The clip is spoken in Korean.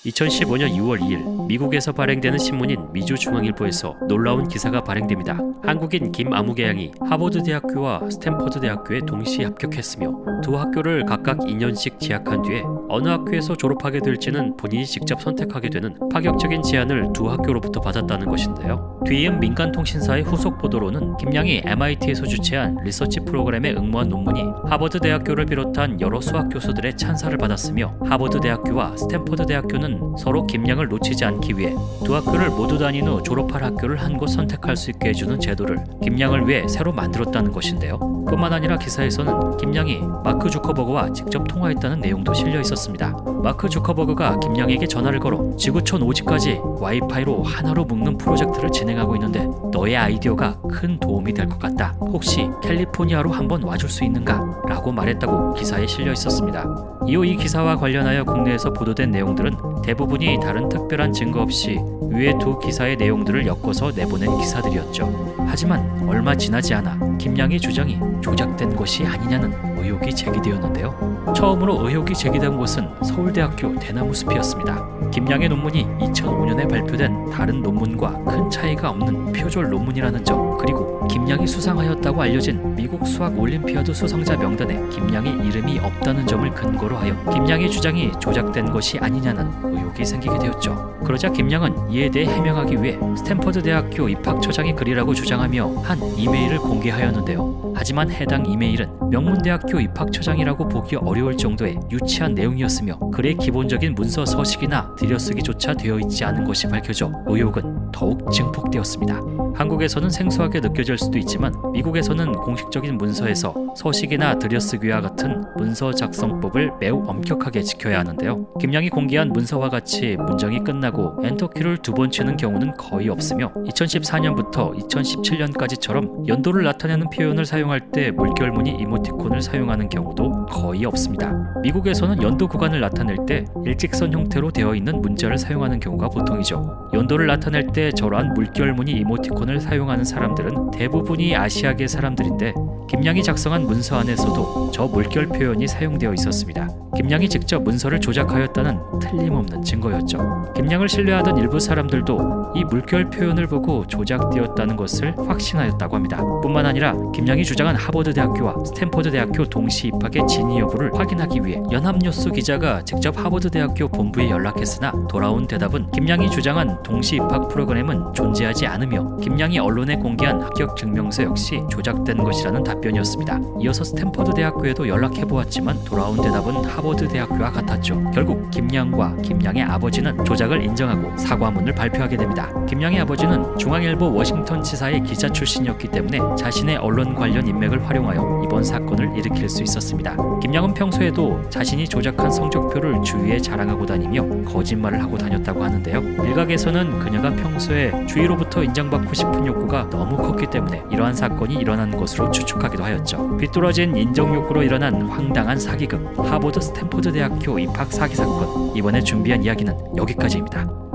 2015년 2월 2일 미국에서 발행되는 신문인 미주중앙일보에서 놀라운 기사가 발행됩니다. 한국인 김아무개 양이 하버드 대학교와 스탠퍼드 대학교에 동시 합격했으며 두 학교를 각각 2년씩 재학한 뒤에 어느 학교에서 졸업하게 될지는 본인이 직접 선택하게 되는 파격적인 제안을 두 학교로부터 받았다는 것인데요. 뒤이은 민간통신사의 후속 보도로는 김 양이 MIT에서 주최한 리서치 프로그램에 응모한 논문이 하버드 대학교를 비롯한 여러 수학 교수들의 찬사를 받았으며 하버드 대학교와 스탠퍼드 대학교는 서로 김 양을 놓치지 않기 위해 두 학교를 모두 다닌 후 졸업할 학교를 한 곳 선택할 수 있게 해주는 제도를 김 양을 위해 새로 만들었다는 것인데요. 뿐만 아니라 기사에서는 김 양이 마크 주커버그와 직접 통화했다는 내용도 실려 있었습니다. 마크 주커버그가 김 양에게 전화를 걸어 지구촌 오지까지 와이파이로 하나로 묶는 프로젝트를 진행하고 있는데 너의 아이디어가 큰 도움이 될 것 같다. 혹시 캘리포니아로 한번 와줄 수 있는가? 라고 말했다고 기사에 실려 있었습니다. 이후 이 기사와 관련하여 국내에서 보도된 내용들은 대부분이 다른 특별한 증거 없이 위의 두 기사의 내용들을 엮어서 내보낸 기사들이었죠. 하지만 얼마 지나지 않아 김 양의 주장이 조작된 것이 아니냐는 의혹이 제기되었는데요. 처음으로 의혹이 제기된 곳은 서울대학교 대나무숲이었습니다. 김 양의 논문이 2005년에 발표된 다른 논문과 큰 차이가 없는 표절 논문이라는 점, 그리고 김 양이 수상하였다고 알려진 미국 수학 올림피아드 수상자 명단에 김 양의 이름이 없다는 점을 근거로 하여 김 양의 주장이 조작된 것이 아니냐는 의혹이 생기게 되었죠. 그러자 김 양은 이에 대해 해명하기 위해 스탠퍼드 대학교 입학처장의 글이라고 주장하며 한 이메일을 공개하였는데요. 하지만 해당 이메일은 명문대학교 입학처장이라고 보기 어려울 정도의 유치한 내용이었으며 글의 기본적인 문서 서식이나 들여쓰기조차 되어 있지 않은 것이 밝혀져 의혹은 더욱 증폭되었습니다. 한국에서는 생소하게 느껴질 수도 있지만 미국에서는 공식적인 문서에서 서식이나 들여쓰기와 같은 문서 작성법을 매우 엄격하게 지켜야 하는데요. 김 양이 공개한 문서와 같이 문장이 끝나고 엔터키를 두 번 치는 경우는 거의 없으며 2014년부터 2017년까지처럼 연도를 나타내는 표현을 사용할 때 물결무늬 이모티콘을 사용하는 경우도 거의 없습니다. 미국에서는 연도 구간을 나타낼 때 일직선 형태로 되어 있는 문자를 사용하는 경우가 보통이죠. 연도를 나타낼 때 저러한 물결무늬 이모티콘을 사용하는 사람들은 대부분이 아시아계 사람들인데 김 양이 작성한 문서 안에서도 저 물결 표현이 사용되어 있었습니다. 김 양이 직접 문서를 조작하였다는 틀림없는 증거였죠. 김 양을 신뢰하던 일부 사람들도 이 물결 표현을 보고 조작되었다는 것을 확신하였다고 합니다. 뿐만 아니라 김 양이 주장한 하버드 대학교와 스탠퍼드 대학교 동시 입학의 진위 여부를 확인하기 위해 연합뉴스 기자가 직접 하버드 대학교 본부에 연락했으나 돌아온 대답은 김 양이 주장한 동시 입학 프로그램은 존재하지 않으며 김 양이 언론에 공개한 합격 증명서 역시 조작된 것이라는 답변이었습니다. 이어서 스탠퍼드 대학교에도 연락해보았지만 돌아온 대답은 하버드 대학교와 같았죠. 결국 김 양과 김 양의 아버지는 조작을 인정하고 사과문을 발표하게 됩니다. 김 양의 아버지는 중앙일보 워싱턴 지사의 기자 출신이었기 때문에 자신의 언론 관련 인맥을 활용하여 이번 사건을 일으킬 수 있었습니다. 김 양은 평소에도 자신이 조작한 성적표를 주위에 자랑하고 다니며 거짓말을 하고 다녔다고 하는데요. 일각에서는 그녀가 평소에 주위로부터 인정받고 싶은 욕구가 너무 컸기 때문에 이러한 사건이 일어난 것으로 추측하기도 하였죠. 비뚤어진 인정 욕구로 일어난 황당한 사기극 하버드 스탠퍼드 대학교 입학 사기 사건, 이번에 준비한 이야기는 여기까지입니다.